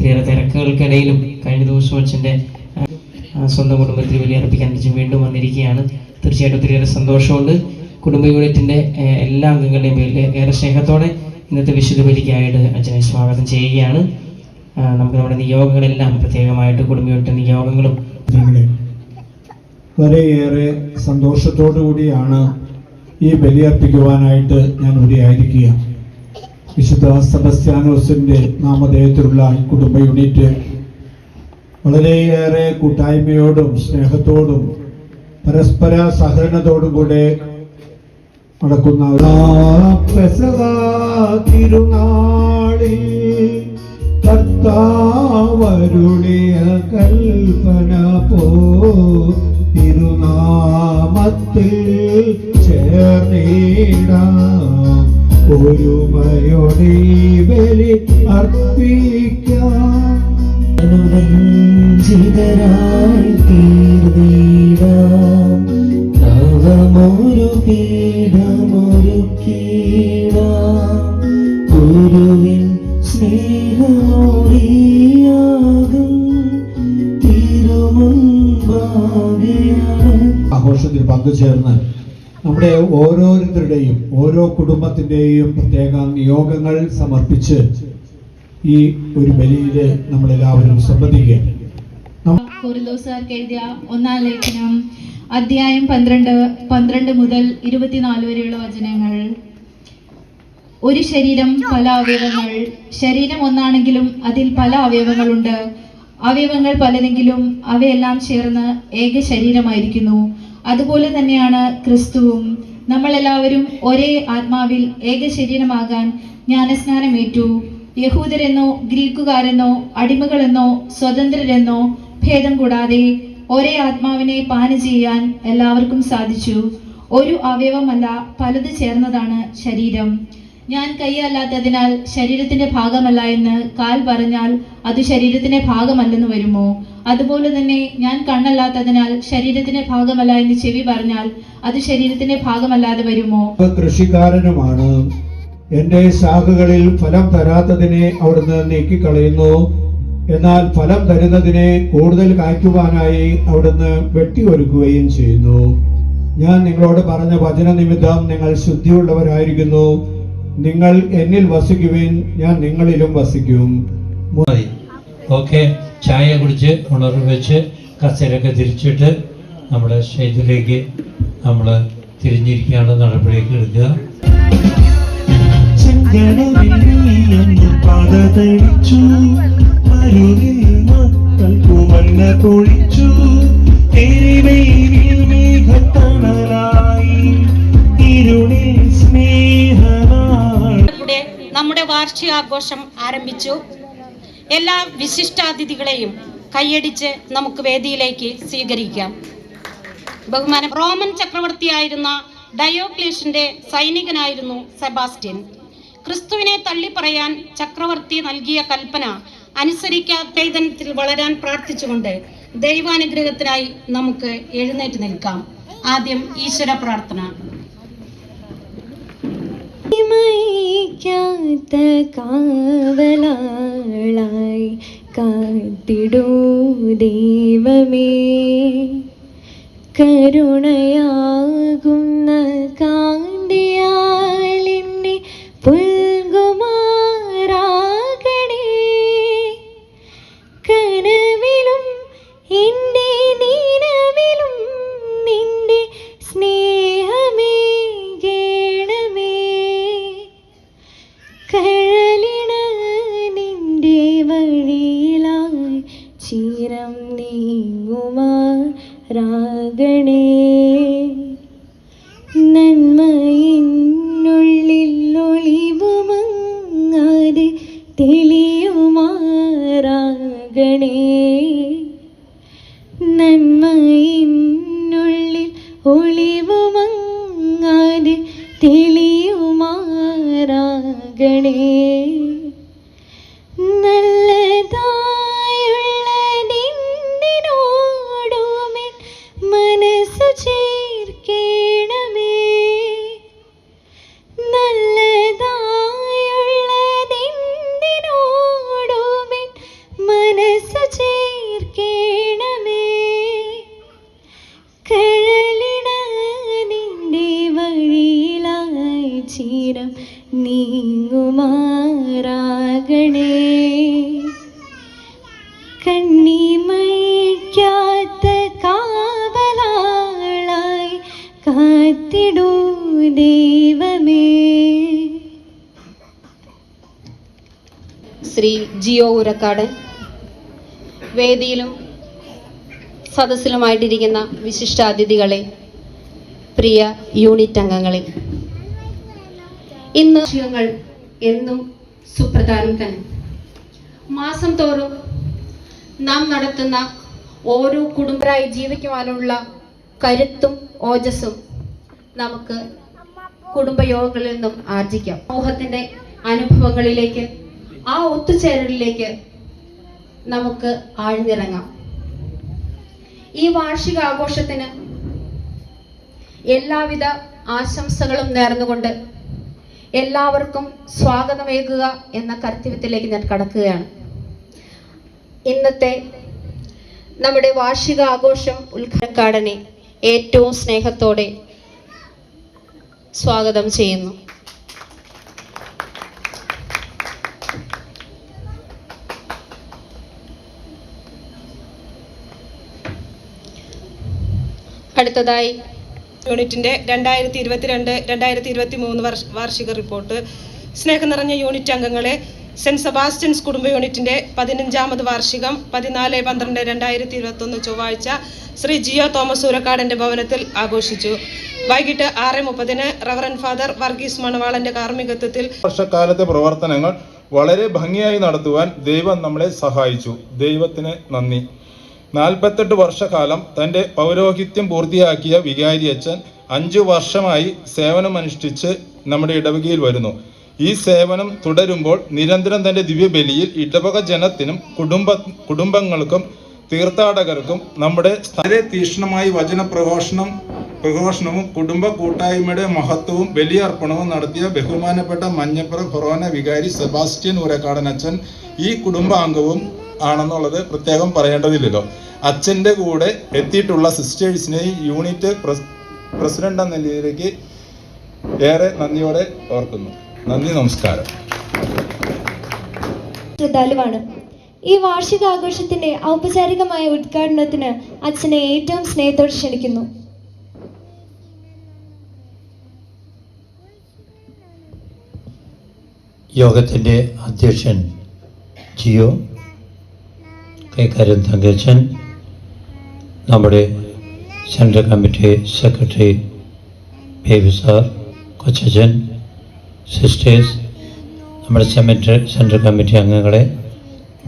ഒത്തിരിയേറെ തിരക്കുകൾക്കിടയിലും കഴിഞ്ഞ ദിവസം അച്ഛൻ്റെ സ്വന്തം കുടുംബത്തിൽ ബലിയർപ്പിക്കാൻ അച്ഛൻ വീണ്ടും വന്നിരിക്കുകയാണ്. തീർച്ചയായിട്ടും ഒത്തിരിയേറെ സന്തോഷമുണ്ട്. കുടുംബ യൂണിറ്റിൻ്റെ എല്ലാ അംഗങ്ങളുടെയും പേരിൽ ഏറെ സ്നേഹത്തോടെ ഇന്നത്തെ വിശുദ്ധ ബലിക്കായിട്ട് അച്ഛനെ സ്വാഗതം ചെയ്യുകയാണ്. നമുക്ക് നമ്മുടെ നിയോഗങ്ങളെല്ലാം പ്രത്യേകമായിട്ട് കുടുംബ യൂണിറ്റ് നിയോഗങ്ങളും വളരെയേറെ സന്തോഷത്തോടു കൂടിയാണ് ഈ ബലിയർപ്പിക്കുവാനായിട്ട് ഞാൻ ഇവിടെയായിരിക്കുക. വിശുദ്ധ സെബസ്ത്യാനോസിൻ്റെ നാമധേയത്തിലുള്ള ഈ കുടുംബ യൂണിറ്റ് വളരെയേറെ കൂട്ടായ്മയോടും സ്നേഹത്തോടും പരസ്പര സഹകരണത്തോടും കൂടെ നടക്കുന്ന തിരുനാളിൽ കർത്താവരുളിയ കൽപ്പന പോ തിരുനാമത്തിൽ ചേർന്നിടാം ഒരുമയോടെ ബലി അർപ്പിക്കാം. അനുരഞ്ജിതരായി തീർന്നിടാം തവമൊരു പീഠമൊരുക്കിടാം ഗുരുവിൻ സ്നേഹമോടിയാകും തിരുമുൻപാകെയാണ്. ആഘോഷത്തിൽ പങ്കുചേർന്ന് നമ്മുടെ ഓരോരുത്തരുടെയും ഓരോ കുടുംബത്തിൻ്റെയും പ്രത്യേക നിയോഗങ്ങൾ സമർപ്പിച്ച് ഈ ഒരു ബലിയിൽ നമ്മളെല്ലാവരും സംബന്ധിക്കുക. കൊരിന്തോസുകാർക്ക് എഴുതിയ 1-ാം ലേഖനം അധ്യായം 12 മുതൽ 24 വരെയുള്ള വചനങ്ങൾ. ഒരു ശരീരം പല അവയവങ്ങൾ, ശരീരം ഒന്നാണെങ്കിലും അതിൽ പല അവയവങ്ങളുണ്ട്. അവയവങ്ങൾ പലതെങ്കിലും അവയെല്ലാം ചേർന്ന് ഏക ശരീരമായിരിക്കുന്നു. അതുപോലെ തന്നെയാണ് ക്രിസ്തുവും. നമ്മളെല്ലാവരും ഒരേ ആത്മാവിൽ ഏക ശരീരമാകാൻ ജ്ഞാനസ്നാനമേറ്റു. യഹൂദരെന്നോ ഗ്രീക്കുകാരെന്നോ അടിമകളെന്നോ സ്വതന്ത്രരെന്നോ ഭേദം കൂടാതെ ഒരേ ആത്മാവിനെ പാനം ചെയ്യാൻ എല്ലാവർക്കും സാധിച്ചു. ഒരു അവയവമല്ല, പലത് ചേർന്നതാണ് ശരീരം. ഞാൻ കൈയല്ലാത്തതിനാൽ ശരീരത്തിന്റെ ഭാഗമല്ല എന്ന് കാൽ പറഞ്ഞാൽ അത് ശരീരത്തിന്റെ ഭാഗമല്ലെന്ന് വരുമോ? അതുപോലെ തന്നെ ഞാൻ കണ്ണല്ലാത്തതിനാൽ ശരീരത്തിന്റെ ഭാഗമല്ല എന്ന് ചെവി പറഞ്ഞാൽ അത് ശരീരത്തിന്റെ ഭാഗമല്ലാതെ വരുമോ? കൃഷിക്കാരനുമാണ്. എന്റെ ശാഖകളിൽ ഫലം തരാത്തതിനെ അവിടുന്ന് നീക്കിക്കളയുന്നു. എന്നാൽ ഫലം തരുന്നതിനെ കൂടുതൽ കായ്ക്കുവാനായി അവിടുന്ന് വെട്ടിയൊരുക്കുകയും ചെയ്യുന്നു. ഞാൻ നിങ്ങളോട് പറഞ്ഞ വചന നിമിത്തം നിങ്ങൾ ശുദ്ധിയുള്ളവരായിരിക്കുന്നു. നിങ്ങൾ എന്നിൽ വസിക്കുവിൻ, ഞാൻ നിങ്ങളിലും വസിക്കും. ഓക്കെ, ചായ കുടിച്ച് ഉണർവ് വെച്ച് കസേരയൊക്കെ തിരിച്ചിട്ട് നമ്മുടെ സ്റ്റേജിലേക്ക് നമ്മൾ തിരിഞ്ഞിരിക്കുകയാണ്. നടപടിയൊക്കെ എടുക്കുക. നമ്മുടെ വാർഷികാഘോഷം ആരംഭിച്ചു. എല്ലാ വിശിഷ്ടാതിഥികളെയും കൈയടിച്ച് നമുക്ക് വേദിയിലേക്ക് സ്വീകരിക്കാം. ബഹുമാന റോമൻ ചക്രവർത്തിയായിരുന്ന ഡയോക്ലേഷ്യന്റെ സൈനികനായിരുന്നു സെബാസ്റ്റ്യൻ. ക്രിസ്തുവിനെ തള്ളിപ്പറയാൻ ചക്രവർത്തി നൽകിയ കൽപ്പന അനുസരിക്കാത്തതിൽ വളരാൻ പ്രാർത്ഥിച്ചുകൊണ്ട് ദൈവാനുഗ്രഹത്തിനായി നമുക്ക് എഴുന്നേറ്റ് നിൽക്കാം. ആദ്യം ഈശ്വര പ്രാർത്ഥന. കാവലാളായി കാത്തിടൂ ദൈവമേ, കരുണയാകുന്ന കാന്തിയാലിന്നെ പുൽകുമാറാകണേ. കനവിലും എൻ്റെ നിലവിലും നിന്റെ സ്നേഹമേ ഗണമേ. കഴലിണ നിന്റെ വഴിയിലായി ചിരം നീങ്ങുമാറാകണേ. നന്മയിനുള്ളിൽ ഒളിവുമങ്ങാതെ തെളിയുമാറാകണേ. നന്മയിനുള്ളിൽ ഒളിവുമങ്ങാതെ തെളിയുമാറാകണേ. നല്ലതായുള്ളതിനോടുമേ മനസ്സു ചേർക്കണമേ. നല്ലതായുള്ളതിനോടുമേ ശ്രീ ജിയോ ഉരക്കാടൻ, വേദിയിലും സദസ്സിലുമായിട്ടിരിക്കുന്ന വിശിഷ്ടാതിഥികളെ, പ്രിയ യൂണിറ്റ് അംഗങ്ങളെ, ഇന്ന് വിഷയങ്ങൾ എന്നും സുപ്രധാനം തന്നെ. മാസം തോറും നാം നടത്തുന്ന ഓരോ കുടുംബരായി ജീവിക്കുവാനുള്ള കരുത്തും ഓജസ്സും നമുക്ക് കുടുംബയോഗങ്ങളിൽ നിന്നും ആർജിക്കാം. സമൂഹത്തിന്റെ അനുഭവങ്ങളിലേക്ക്, ആ ഒത്തുചേരലിലേക്ക് നമുക്ക് ആഴ്ന്നിറങ്ങാം. ഈ വാർഷികാഘോഷത്തിന് എല്ലാവിധ ആശംസകളും നേർന്നുകൊണ്ട് എല്ലാവർക്കും സ്വാഗതമേകുക എന്ന കർത്തവ്യത്തിലേക്ക് ഞാൻ കടക്കുകയാണ്. ഇന്നത്തെ നമ്മുടെ വാർഷികാഘോഷം ഉദ്ഘാടനെ ഏറ്റവും സ്നേഹത്തോടെ സ്വാഗതം ചെയ്യുന്നു. അടുത്തതായി യൂണിറ്റിൻ്റെ 2022-2023 വാർഷിക റിപ്പോർട്ട്. സ്നേഹം നിറഞ്ഞ യൂണിറ്റ് അംഗങ്ങളെ, സെൻറ്റ് സെബാസ്റ്റ്യൻസ് കുടുംബ യൂണിറ്റിൻ്റെ 15ാമത് വാർഷികം 14/12/2021 ചൊവ്വാഴ്ച ശ്രീ ജിയോ തോമസ് ഉരക്കാടൻ്റെ ഭവനത്തിൽ ആഘോഷിച്ചു. വൈകിട്ട് 6:30 റവറൻഡ് ഫാദർ വർഗീസ് മണവാളൻ്റെ കാർമ്മികത്വത്തിൽ വർഷക്കാലത്തെ പ്രവർത്തനങ്ങൾ വളരെ ഭംഗിയായി നടത്തുവാൻ ദൈവം നമ്മളെ സഹായിച്ചു. ദൈവത്തിന് നന്ദി. 48 വർഷക്കാലം തൻ്റെ പൗരോഹിത്യം പൂർത്തിയാക്കിയ വികാരി അച്ഛൻ 5 വർഷമായി സേവനമനുഷ്ഠിച്ച് നമ്മുടെ ഇടവകയിൽ വരുന്നു. ഈ സേവനം തുടരുമ്പോൾ നിരന്തരം തൻ്റെ ദിവ്യബലിയിൽ ഇടവക ജനത്തിനും കുടുംബങ്ങൾക്കും തീർത്ഥാടകർക്കും നമ്മുടെ വളരെ തീക്ഷ്ണമായി പ്രഘോഷണവും കുടുംബ കൂട്ടായ്മയുടെ മഹത്വവും ബലിയർപ്പണവും നടത്തിയ ബഹുമാനപ്പെട്ട മഞ്ഞപ്പുറ ഫൊറോന വികാരി സെബാസ്റ്റ്യൻ ഉരക്കാടൻ അച്ഛൻ ഈ കുടുംബാംഗവും ആണെന്നുള്ളത് പ്രത്യേകം പറയേണ്ടതില്ലല്ലോ. അച്ഛൻ്റെ കൂടെ എത്തിയിട്ടുള്ള സിസ്റ്റേഴ്സിനെയും യൂണിറ്റ് പ്രസിഡന്റ് എന്ന നിലയിലേക്ക് ഏറെ നന്ദിയോടെ ഓർക്കുന്നു. നന്ദി, നമസ്കാരം. ശ്രദ്ധാലുവാണ്. ഈ വാർഷികാഘോഷത്തിന്റെ ഔപചാരികമായ ഉദ്ഘാടനത്തിന് അച്ഛനെ ഏറ്റവും സ്നേഹത്തോടെ ക്ഷണിക്കുന്നു. യോഗത്തിൻ്റെ അധ്യക്ഷൻ ജിയോ, കൈക്കാരൻ തങ്കച്ചൻ, നമ്മുടെ central committee secretary Baby sir, കൊച്ചച്ചൻ, സിസ്റ്റേഴ്സ്, നമ്മുടെ സെൻട്രൽ കമ്മിറ്റി അംഗങ്ങളെ,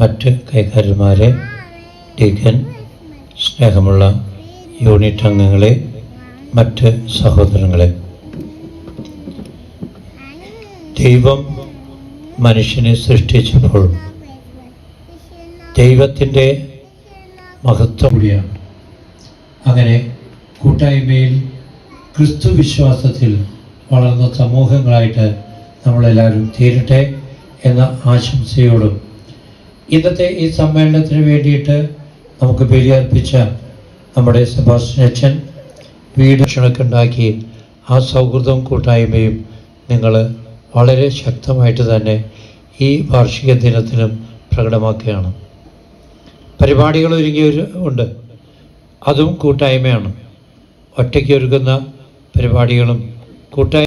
മറ്റ് കൈക്കാരന്മാരെ, ഡീക്കൻ, സ്നേഹമുള്ള യൂണിറ്റ് അംഗങ്ങളെ, മറ്റ് സഹോദരങ്ങളെ, ദൈവം മനുഷ്യനെ സൃഷ്ടിച്ചപ്പോൾ ദൈവത്തിൻ്റെ മഹത്വം കൂടിയാണ്. അങ്ങനെ കൂട്ടായ്മയിൽ ക്രിസ്തു വിശ്വാസത്തിൽ വളർന്ന സമൂഹങ്ങളായിട്ട് നമ്മളെല്ലാവരും തീരട്ടെ എന്ന ആശംസയോടും ഇന്നത്തെ ഈ സമ്മേളനത്തിന് വേണ്ടിയിട്ട് നമുക്ക് ബലിയർപ്പിച്ച നമ്മുടെ സെബാസ്റ്റ്യൻ അച്ഛൻ വീട് ഭക്ഷണമൊക്കെ ഉണ്ടാക്കി ആ സൗഹൃദവും കൂട്ടായ്മയും നിങ്ങൾ വളരെ ശക്തമായിട്ട് തന്നെ ഈ വാർഷിക ദിനത്തിലും പ്രകടമാക്കുകയാണ്. പരിപാടികൾ ഒരുങ്ങിയുണ്ട്, അതും കൂട്ടായ്മയാണ്. ഒറ്റയ്ക്ക് ഒരുക്കുന്ന പരിപാടികളും കൂട്ടായ്മ.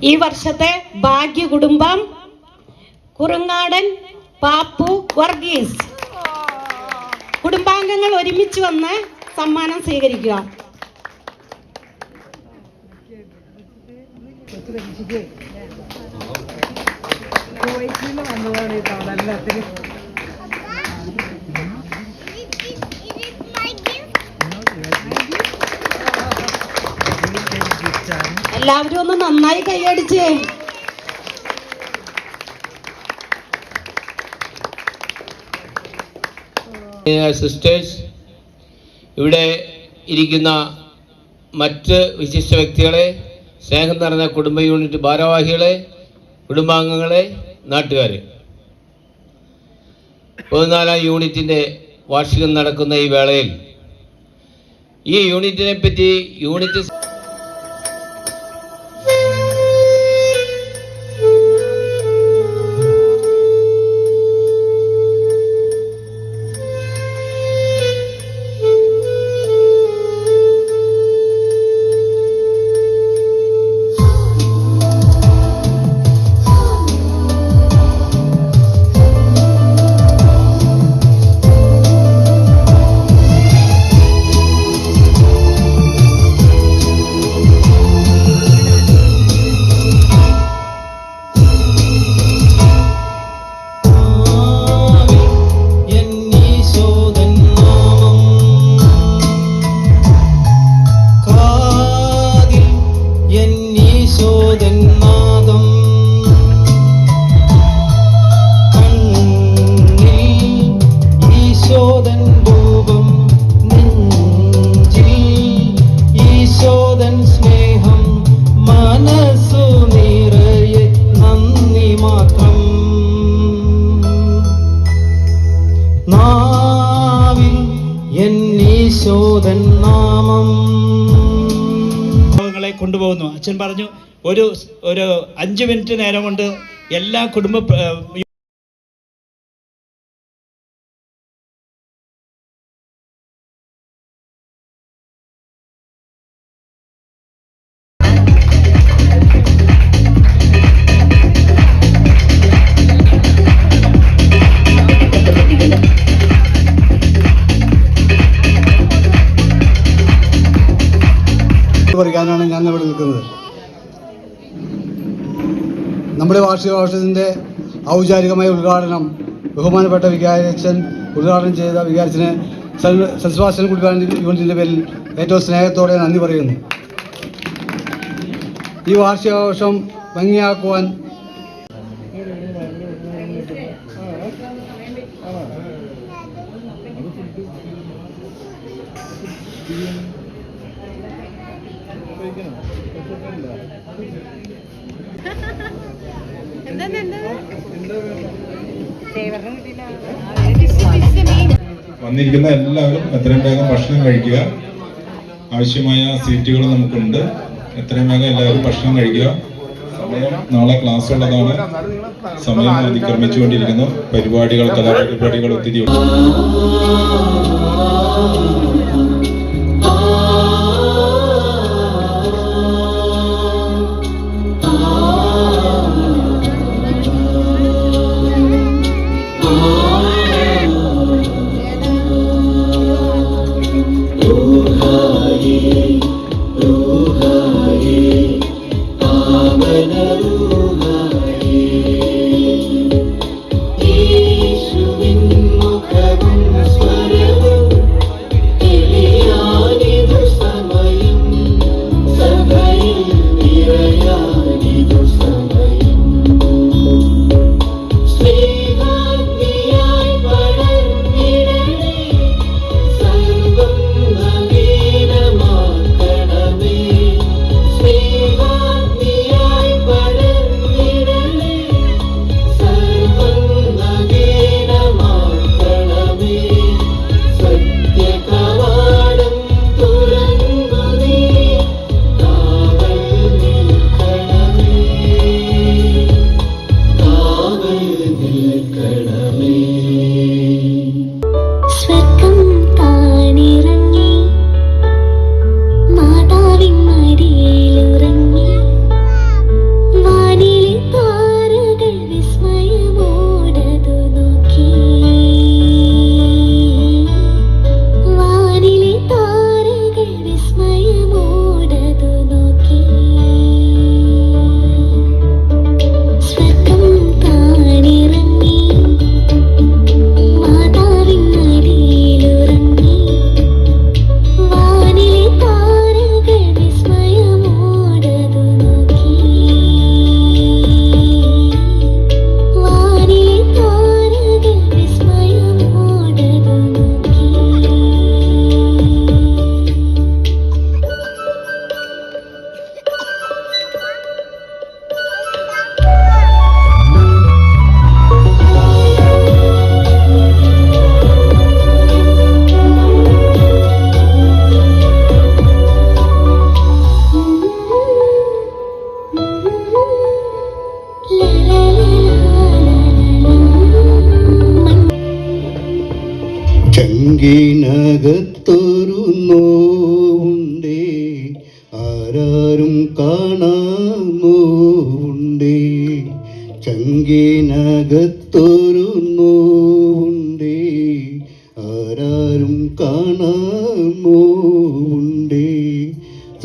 ഈ വർഷത്തെ ഭാഗ്യ കുടുംബം കുറുങ്ങാടൻ പാപ്പു വർഗീസ്. കുടുംബാംഗങ്ങൾ ഒരുമിച്ച് വന്ന് സമ്മാനം സ്വീകരിക്കുക. എല്ലാവരും ഒന്ന് നന്നായി കൈയടിച്ചേ. സിസ്റ്റേഴ്സ്, ഇവിടെ ഇരിക്കുന്ന മറ്റ് വിശിഷ്ട വ്യക്തികളെ, സ്നേഹം നിറഞ്ഞ കുടുംബ യൂണിറ്റ് ഭാരവാഹികളെ, കുടുംബാംഗങ്ങളെ, നാട്ടുകാർ, 14ാം യൂണിറ്റിൻ്റെ വാർഷികം നടക്കുന്ന ഈ വേളയിൽ ഈ യൂണിറ്റിനെ പറ്റി യൂണിറ്റ് കൊണ്ടുപോകുന്നു. അച്ഛൻ പറഞ്ഞു ഒരു 5 മിനിറ്റ് നേരം കൊണ്ട് എല്ലാ കുടുംബ പറയാനാണ് ഞാൻ ഇവിടെ നിൽക്കുന്നത്. നമ്മുടെ വാർഷികാഘോഷത്തിൻ്റെ ഔപചാരികമായ ഉദ്ഘാടനം ബഹുമാനപ്പെട്ട വികാരിയച്ഛൻ ഉദ്ഘാടനം ചെയ്ത വികാരിച്ചന് സൽസ്വാസനം കുടിക്കാൻ യൂണിറ്റിൻ്റെ പേരിൽ ഏറ്റവും സ്നേഹത്തോടെ നന്ദി പറയുന്നു. ഈ വാർഷികാഘോഷം ഭംഗിയാക്കുവാൻ വന്നിരിക്കുന്ന എല്ലാവരും എത്രയും വേഗം ഭക്ഷണം കഴിക്കുക. ആവശ്യമായ സീറ്റുകൾ നമുക്കുണ്ട്. എത്രയും വേഗം എല്ലാവരും ഭക്ഷണം കഴിക്കുക. സമയം നാളെ ക്ലാസ് ഉള്ളതാണ്. സമയം അതിക്രമിച്ചുകൊണ്ടിരിക്കുന്നു. കലാപരിപാടികൾ ഒത്തിരി ഉണ്ട്. ചങ്കിനകത്തൊരു നോവുണ്ടേ, ആരാരും കാണാമോവുണ്ടേ. ചങ്കിനകത്തൊരു നോവുണ്ടേ, ആരാരും കാണാമോവുണ്ടേ.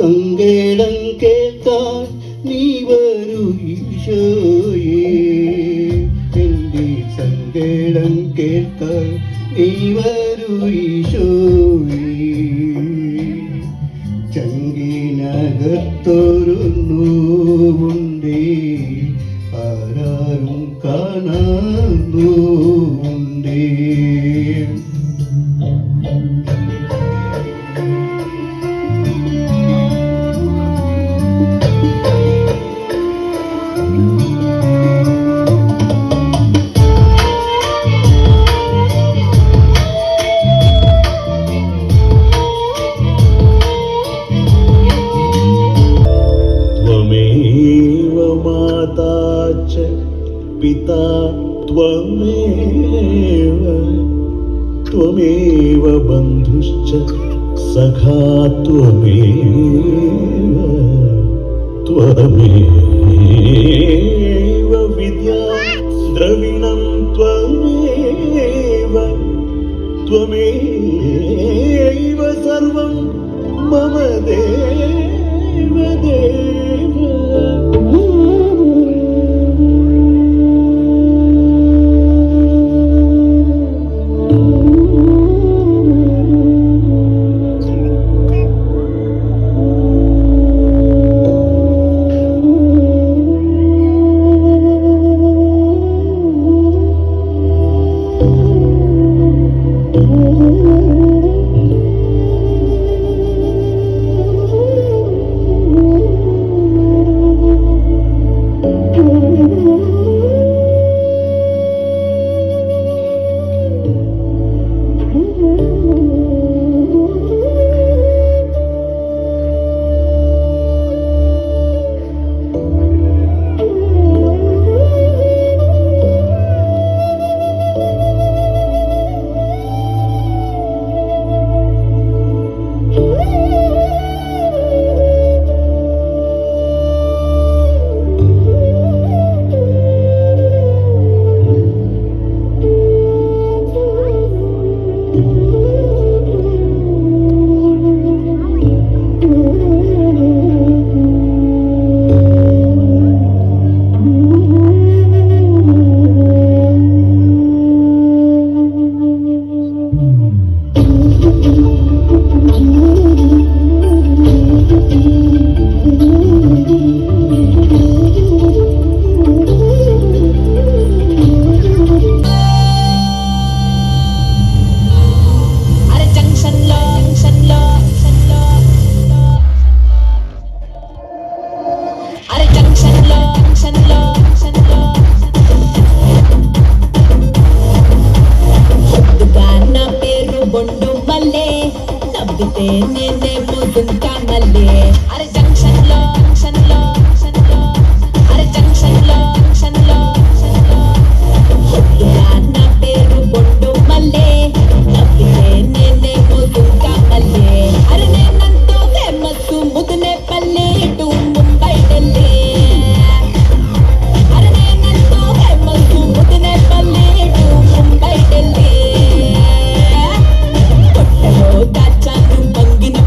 സങ്കടം കേൾക്കാൻ നീ വരൂ ഈശോയേ, എൻ്റെ സങ്കടം കേൾക്കാൻ നീ വരൂ ഈശോയേ. ചങ്കിനകത്തൊരു നോവുണ്ടേ, ആരാരും കാണാമോവുണ്ടേ. त्वमेव माता च पिता त्वमेव, त्वमेव बन्धुश्च सखा त्वमेव, त्वमेव विद्या द्रविणं त्वमेव, त्वमेव सर्वं मम देव देव.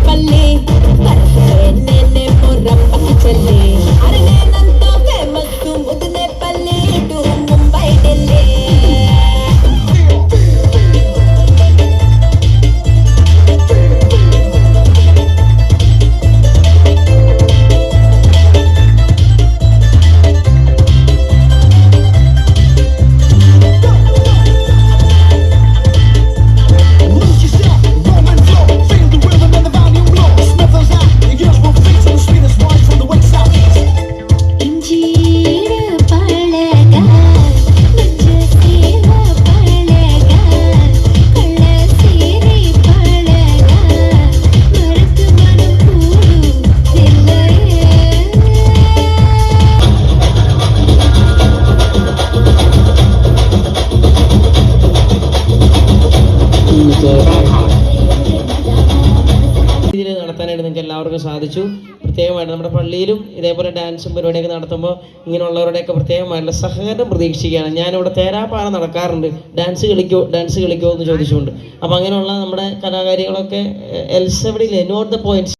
Pallé, രീതിയിൽ നടത്താനായിട്ട് നിങ്ങൾക്ക് എല്ലാവർക്കും സാധിച്ചു. പ്രത്യേകമായിട്ട് നമ്മുടെ പള്ളിയിലും ഇതേപോലെ ഡാൻസും പരിപാടിയൊക്കെ നടത്തുമ്പോൾ ഇങ്ങനെയുള്ളവരുടെയൊക്കെ പ്രത്യേകമായിട്ടുള്ള സഹകരണം പ്രതീക്ഷിക്കുകയാണ്. ഞാനിവിടെ തേരാപ്പാറ നടക്കാറുണ്ട്, ഡാൻസ് കളിക്കുമോ എന്ന് ചോദിച്ചുകൊണ്ട്. അപ്പോൾ അങ്ങനെയുള്ള നമ്മുടെ കലാകാരികളൊക്കെ എൽസെവിഡിലെ നോട്ട് ദ പോയിന്റ്സ്